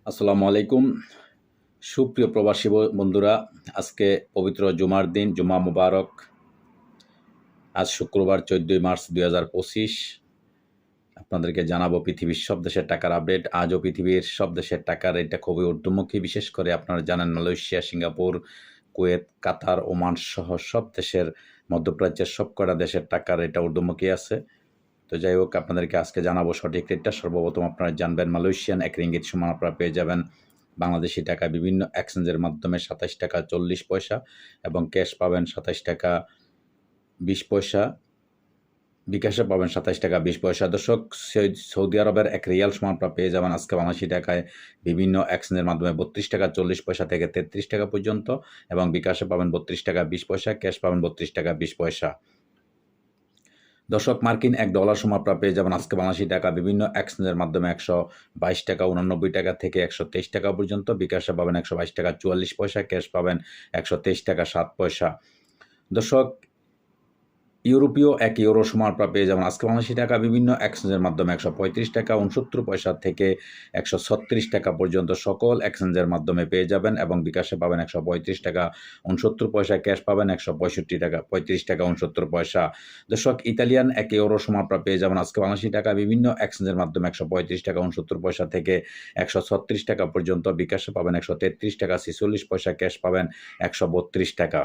আসসালামু আলাইকুম। সুপ্রিয় প্রবাসী বন্ধুরা, আজকে পবিত্র জুমার দিন, জুমা মুবারক। আজ শুক্রবার 14 মার্চ 2025। আপনাদেরকে জানাবো পৃথিবীর সব দেশের টাকার আপডেট। আজও পৃথিবীর সব দেশের টাকার রেটটা খুবই ঊর্ধ্বমুখী। বিশেষ করে আপনারা জানেন মালয়েশিয়া, সিঙ্গাপুর, কুয়েত, কাতার, ওমান সহ সব দেশের, মধ্যপ্রাচ্যের সবকটা দেশের টাকার রেটটা ঊর্ধ্বমুখী আছে। তো যাই হোক, আপনাদেরকে আজকে জানাবো সঠিক রেটটা। সর্বপ্রথম আপনারা জানবেন মালয়েশিয়ান 1 রিঙ্গিত সমান আপনারা পেয়ে যাবেন বাংলাদেশি টাকা বিভিন্ন এক্সচেঞ্জের মাধ্যমে 27 টাকা 40 পয়সা, এবং ক্যাশ পাবেন 27 টাকা 20 পয়সা, বিকাশে পাবেন 27 টাকা 20 পয়সা। দর্শক, সৌদি আরবের 1 রিয়াল সমান আপনারা পেয়ে যাবেন আজকে বাংলাদেশি টাকায় বিভিন্ন এক্সচেঞ্জের মাধ্যমে 32 টাকা 40 পয়সা থেকে 33 টাকা পর্যন্ত, এবং বিকাশে পাবেন 32 টাকা 20 পয়সা, ক্যাশ পাবেন 32 টাকা 20 পয়সা। দর্শক, মার্কিন $1 সমান আপনারা পেয়ে যাবেন আজকে বাংলাদেশি টাকা বিভিন্ন এক্সচেঞ্জের মাধ্যমে 122 টাকা 89 টাকা থেকে 123 টাকা পর্যন্ত, বিকাশে পাবেন 122 টাকা 44 পয়সা, ক্যাশ পাবেন 123 টাকা 7 পয়সা। দর্শক, ইউরোপীয় 1 ইউরো সমান আপনারা পেয়ে যাবেন আজকে বাংলাদেশি টাকা বিভিন্ন এক্সচেঞ্জের মাধ্যমে 135 টাকা 69 পয়সা থেকে 136 টাকা পর্যন্ত সকল এক্সচেঞ্জের মাধ্যমে পেয়ে যাবেন, এবং বিকাশে পাবেন 135 টাকা 69 পয়সা, ক্যাশ পাবেন 165 টাকা 35 টাকা 69 পয়সা। দর্শক, ইতালিয়ান 1 ইউরো সমান আপনারা পেয়ে যাবেন আজকে বাংলাদেশি টাকা বিভিন্ন এক্সচেঞ্জের মাধ্যমে 135 টাকা 69 পয়সা থেকে 136 টাকা পর্যন্ত, বিকাশে পাবেন 133 টাকা 46 পয়সা, ক্যাশ পাবেন 132 টাকা।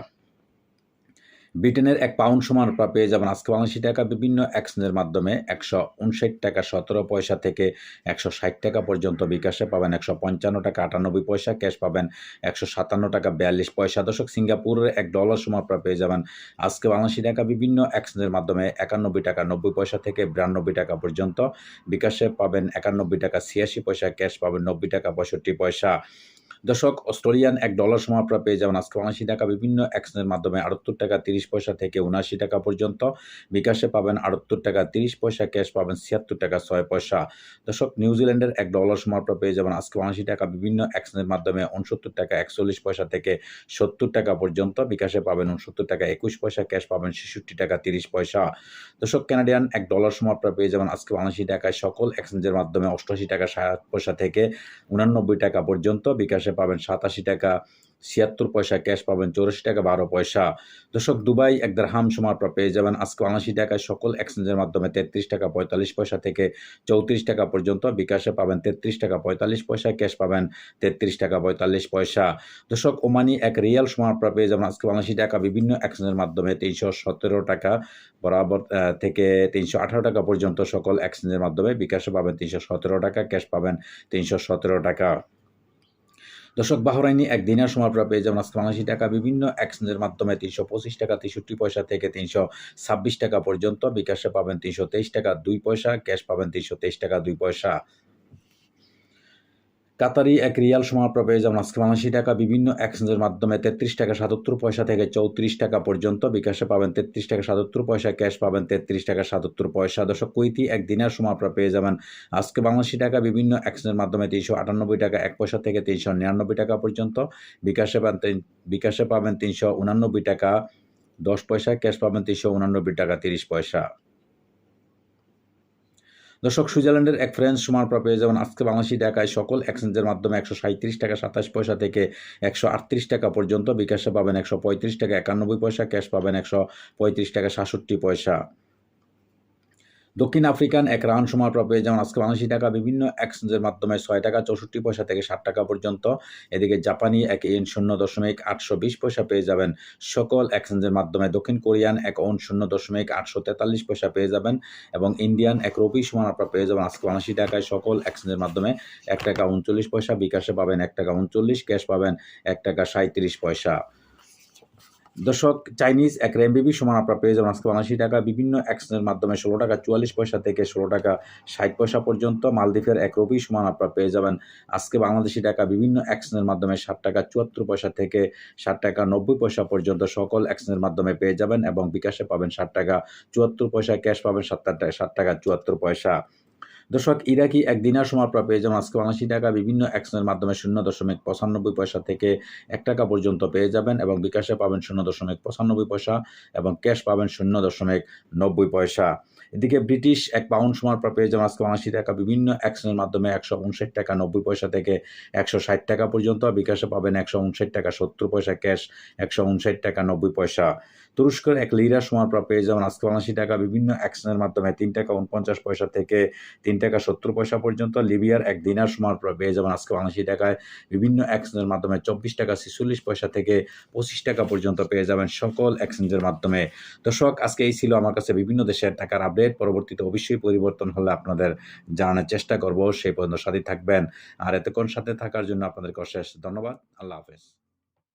ব্রিটেনের 1 পাউন্ড সমান আপনারা পেয়ে যাবেন আজকে বাংলাদেশি টাকা বিভিন্ন এক্সচেঞ্জের মাধ্যমে 159 টাকা 17 পয়সা থেকে 160 টাকা পর্যন্ত, বিকাশে পাবেন 155 টাকা 98 পয়সা, ক্যাশ পাবেন 157 টাকা 42 পয়সা। দর্শক, সিঙ্গাপুরের $1 সমান আপনারা পেয়ে যাবেন আজকে বাংলাদেশি টাকা বিভিন্ন এক্সচেঞ্জের মাধ্যমে 91 টাকা 90 পয়সা থেকে 92 টাকা পর্যন্ত, বিকাশে পাবেন 91 টাকা 86 পয়সা, ক্যাশ পাবেন 90 টাকা 65 পয়সা। দর্শক, অস্ট্রেলিয়ান $1 সমান আপনারা পেয়ে যাবেন আজকে বাংলাদেশি টাকা বিভিন্ন এক্সচেঞ্জের মাধ্যমে 78 টাকা 30 পয়সা থেকে 79 টাকা পর্যন্ত, বিকাশে পাবেন 78 টাকা 30 পয়সা, ক্যাশ পাবেন 76 টাকা 6 পয়সা। দর্শক, নিউজিল্যান্ডের $1 সমান আপনারা পেয়ে যাবেন আজকে বাংলাদেশি টাকা বিভিন্ন এক্সচেঞ্জের মাধ্যমে 69 টাকা 41 পয়সা থেকে 70 টাকা পর্যন্ত, বিকাশে পাবেন 69 টাকা 21 পয়সা, ক্যাশ পাবেন 66 টাকা 30 পয়সা। দর্শক, কানাডিয়ান $1 সমান আপনারা পেয়ে যাবেন আজকে বাংলাদেশি টাকায় সকল এক্সচেঞ্জের মাধ্যমে 88 টাকা 60 পয়সা থেকে 89 টাকা পর্যন্ত, বিকাশে পাবেন 87 টাকা 76 পয়সা, ক্যাশ পাবেন 84 টাকা 12 পয়সা। দর্শক, দুবাই 1 দিরহাম সমান আপনারা পেয়ে যাবেন আজকে বাংলাদেশি টাকায় সকল এক্সচেঞ্জের মাধ্যমে 33 টাকা 45 পয়সা থেকে 34 টাকা পর্যন্ত, বিকাশে পাবেন 33 টাকা 45 পয়সা, ক্যাশ পাবেন 33 টাকা 45 পয়সা। দর্শক, ওমানি 1 রিয়াল সমান আপনারা পেয়ে যাবেন আজকে বাংলাদেশি টাকা বিভিন্ন এক্সচেঞ্জের মাধ্যমে 317 টাকা বরাবর থেকে 318 টাকা পর্যন্ত সকল এক্সচেঞ্জের মাধ্যমে, বিকাশে পাবেন 317 টাকা, ক্যাশ পাবেন 317 টাকা। দর্শক, বাহরাইনি 1 দিনার সমান আপনারা পেয়ে যাবেন আজকে বাংলাদেশি টাকা বিভিন্ন এক্সচেঞ্জের মাধ্যমে 325 টাকা 63 পয়সা থেকে 326 টাকা পর্যন্ত, বিকাশে পাবেন 323 টাকা 2 পয়সা, ক্যাশ পাবেন 323 টাকা 2 পয়সা। কাতারি 1 রিয়াল সমান আপনারা পেয়ে যাবেন আজকে বাংলাদেশি টাকা বিভিন্ন এক্সচেঞ্জের মাধ্যমে 33 টাকা 77 পয়সা থেকে 34 টাকা পর্যন্ত, বিকাশে পাবেন 33 টাকা 77 পয়সা, ক্যাশ পাবেন 33 টাকা 77 পয়সা। দর্শক, কুইতি 1 দিনার সমান আপনারা পেয়ে যাবেন আজকে বাংলাদেশি টাকা বিভিন্ন এক্সচেঞ্জের মাধ্যমে 398 টাকা 1 পয়সা থেকে 399 টাকা পর্যন্ত, বিকাশে পাবেন 389 টাকা 10 পয়সা, ক্যাশ পাবেন 389 টাকা 30 পয়সা। দর্শক, সুইজারল্যান্ডের 1 ফ্রান্ক সমান আপনারা পেয়ে যাবেন আজকে বাংলাদেশি টাকায় সকল এক্সচেঞ্জের মাধ্যমে 137 টাকা 27 পয়সা থেকে 138 টাকা পর্যন্ত, বিকাশে পাবেন 135 টাকা 91 পয়সা, ক্যাশ পাবেন 135 টাকা 67 পয়সা। দক্ষিণ আফ্রিকান 1 রান সমান আপনারা পেয়ে যাবেন আজকে বাংলাদেশি টাকা বিভিন্ন এক্সচেঞ্জের মাধ্যমে 6 টাকা 64 পয়সা থেকে 60 টাকা পর্যন্ত। এদিকে জাপানি 1 ইয়েন 0.820 পয়সা পেয়ে যাবেন সকল এক্সচেঞ্জের মাধ্যমে। দক্ষিণ কোরিয়ান 1 ওন 0.843 পয়সা পেয়ে যাবেন, এবং ইন্ডিয়ান 1 রুপি সমান আপনারা পেয়ে যাবেন আজকে বাংলাদেশি টাকায় সকল এক্সচেঞ্জের মাধ্যমে 1 টাকা 39 পয়সা, বিকাশে পাবেন 1 টাকা 39, ক্যাশ পাবেন 1 টাকা 37 পয়সা। দর্শক, চাইনিজ 1 রেমবিবি সমান আপনারা পেয়ে যাবেন আজকে বাংলাদেশি টাকা বিভিন্ন এক্সচেঞ্জের মাধ্যমে 16 টাকা 44 পয়সা থেকে 16 টাকা 60 পয়সা পর্যন্ত। মালদ্বীপের 1 রুপি সমান আপনারা পেয়ে যাবেন আজকে বাংলাদেশি টাকা বিভিন্ন এক্সচেঞ্জের মাধ্যমে 60 টাকা 74 পয়সা থেকে 60 টাকা 90 পয়সা পর্যন্ত সকল এক্সচেঞ্জের মাধ্যমে পেয়ে যাবেন, এবং বিকাশে পাবেন 60 টাকা 74 পয়সা, ক্যাশ পাবেন 60 টাকা 74 পয়সা। দর্শক, ইরাকি 1 দিনার সমান আপনারা পেয়ে যাবেন আজকে বাংলাদেশি টাকা বিভিন্ন এক্সচেঞ্জের মাধ্যমে 0.95 পয়সা থেকে 1 টাকা পর্যন্ত পেয়ে যাবেন, এবং বিকাশে পাবেন 0.95 পয়সা, এবং ক্যাশ পাবেন 0.90 পয়সা। এদিকে ব্রিটিশ ১ পাউন্ড সমান আপনারা পেয়ে যাবেন আজকে বাংলাদেশী টাকা বিভিন্ন এক্সচেঞ্জের মাধ্যমে ১৫৯ টাকা ৯০ পয়সা থেকে ১৬০ টাকা পর্যন্ত। বিকাশে পাবেন ১৫৯ টাকা ৭০ পয়সা ক্যাশ, ১৫৯ টাকা ৯০ পয়সা। তুরস্কের ১ লিরা সমান আপনারা পেয়ে যাবেন আজকে বাংলাদেশী টাকা বিভিন্ন এক্সচেঞ্জের মাধ্যমে ৩ টাকা ৪৯ পয়সা থেকে ৩ টাকা ৭০ পয়সা পর্যন্ত। লিবিয়ার ১ দিনার সমান আপনারা পেয়ে যাবেন আজকে বাংলাদেশী টাকায় বিভিন্ন এক্সচেঞ্জের মাধ্যমে ২৪ টাকা ৪৬ পয়সা থেকে ২৫ টাকা পর্যন্ত পেয়ে যাবেন সকল এক্সচেঞ্জের মাধ্যমে। দর্শক, আজকে এই ছিল আমার কাছে বিভিন্ন দেশের টাকার আপডেট। পরবর্তীতে অবশ্যই পরিবর্তন হলে আপনাদের জানানোর চেষ্টা করব। সেই পর্যন্ত সাথে থাকবেন। আর এতক্ষণ সাথে থাকার জন্য আপনাদেরকে অশেষ ধন্যবাদ। আল্লাহ হাফেজ।